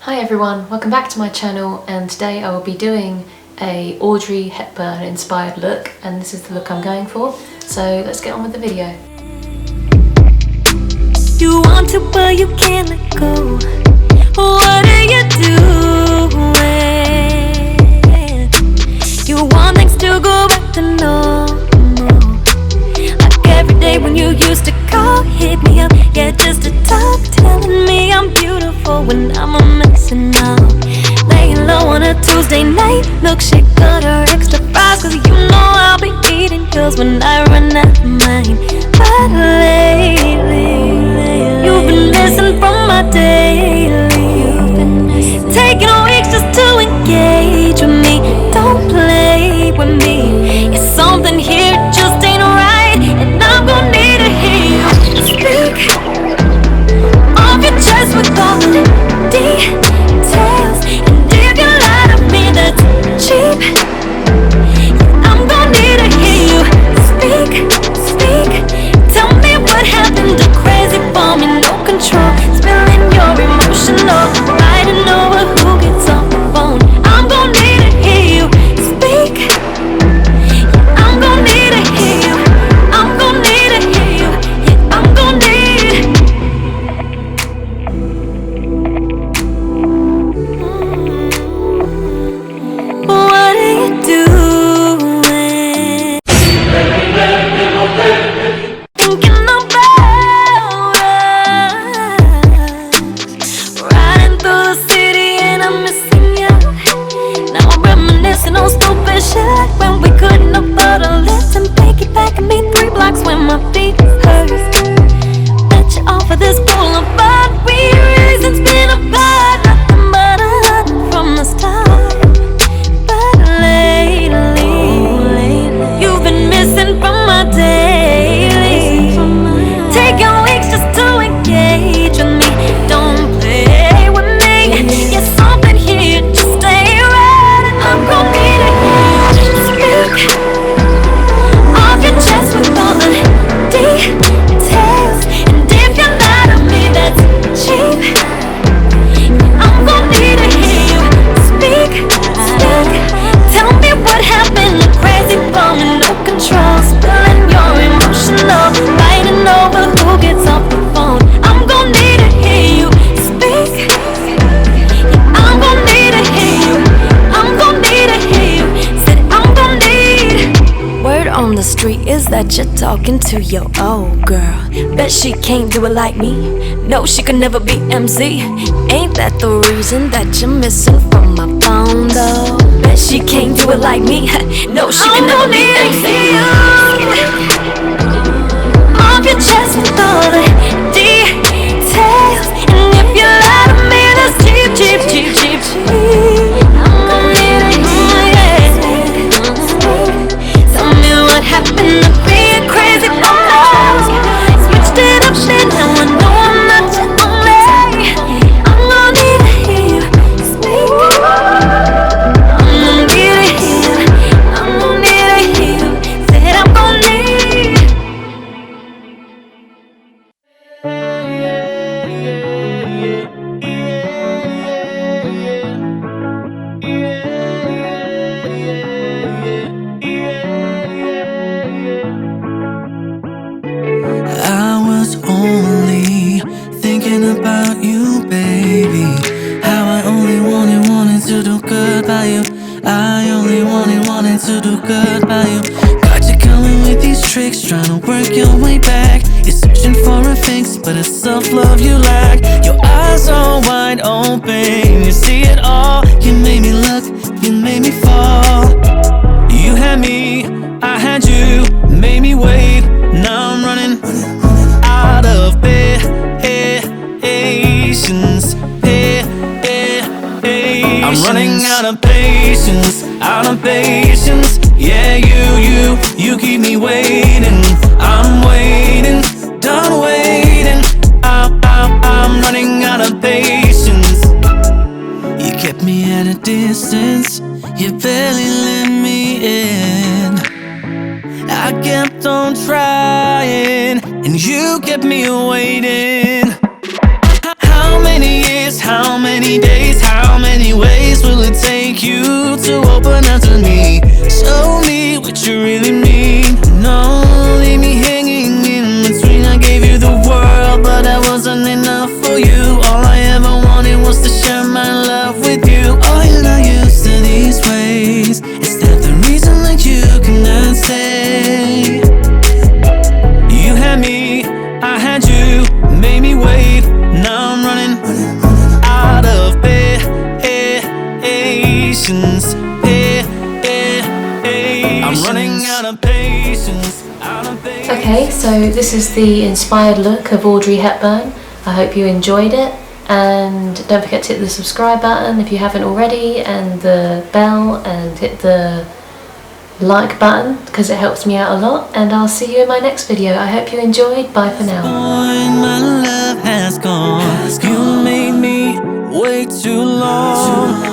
Hi everyone, welcome back to my channel, and today I will be doing a Audrey Hepburn inspired look, and this is the look I'm going for, so let's get on with the video. You want to but you can't let go. What are you doing? You want things to go back to normal, like every day when you used to call, hit me up, yeah, just to talk, telling me I'm beautiful when I'm a mess and up. Laying low on a Tuesday night, milkshake, butter, extra fries, cause you know I'll be eating yours when I run out of mine. But lately, you've been missing from my daily. Taking weeks just to engage with me. Don't play with me. It's something here just ain't right, and I'm gonna need to hear you speak off your chest with all the details. And if you lie to me, that's cheap. I'm gonna need to hear you speak. Tell me what happened to crazy for me, no control, spilling your emotional, fighting over who gets off the phone. I'm gonna need to hear you speak. I'm gonna need to hear you. I'm gonna need to hear you. Yeah, I'm gonna need. What are you doing? Thinking about us. Riding through the city and I'm missing you. Now I'm reminiscing on stupid shit, like when we couldn't afford a lift and piggyback me 3 blocks when my feet hurt. Bet you off of this boulevard, we reasons been apart, nothing but a hug from the start. But lately, you've been missing from my daily. Taking weeks just to engage with me. Don't play with me. Yeah, something here just ain't right, and I'm gonna need to hear you speak off your chest with all the details. And if you lie to me, that's cheap. I'm gonna need to hear you speak. Tell me what happened to crazy for me, no control, spilling your emotional, fighting over who gets off the phone. I'm gonna need to hear you speak. I'm gonna need to hear you. I'm gonna need to hear you. Said I'm gonna need. Word on the street is that you're talking to your old girl. Bet she can't do it like me. No, she could never be MC. Ain't that the reason that you're missing from my phone though? Bet she can't do it like me. No, she could never be MC. Off your chest with all the details. And if you lie to me, that's cheap. I'm gonna need to hear you. Tell me what happened to being crazy for me. Switched it up, shit, now I know I'm not your only. I'm gonna need to hear you speak. I'm gonna need to hear you. I'm gonna need to hear you. Said I'm gonna need. I was only thinking about you, baby. How I only wanted to do good by you. I only wanted to do good by you. Got you coming with these tricks, trying to work your way back. You're searching for a fix, but it's self-love you lack. Your eyes are wide open, you see it all. You made me look, you made me fall. You had me, I had you, made me wait. Now I'm running out of patience. I'm running out of patience, Yeah, you keep me waiting. I'm waiting, done waiting. I'm running out of patience. You kept me at a distance, you barely let me in. I kept on trying, and you kept me waiting. How many years, how many days run after me. Show me what you really mean. No, leave me hanging in between. I gave you the world, but that wasn't enough for you. All I ever wanted was to share my love with you. Oh, you're not used to these ways. Is that the reason that you cannot stay? You had me, I had you, made me wait. Now I'm running out of patience. I'm running out of patience. Okay, so this is the inspired look of Audrey Hepburn. I hope you enjoyed it, and don't forget to hit the subscribe button if you haven't already, and the bell, and hit the like button because it helps me out a lot, and I'll see you in my next video. I hope you enjoyed. Bye for now. My love has gone. You made me wait too long.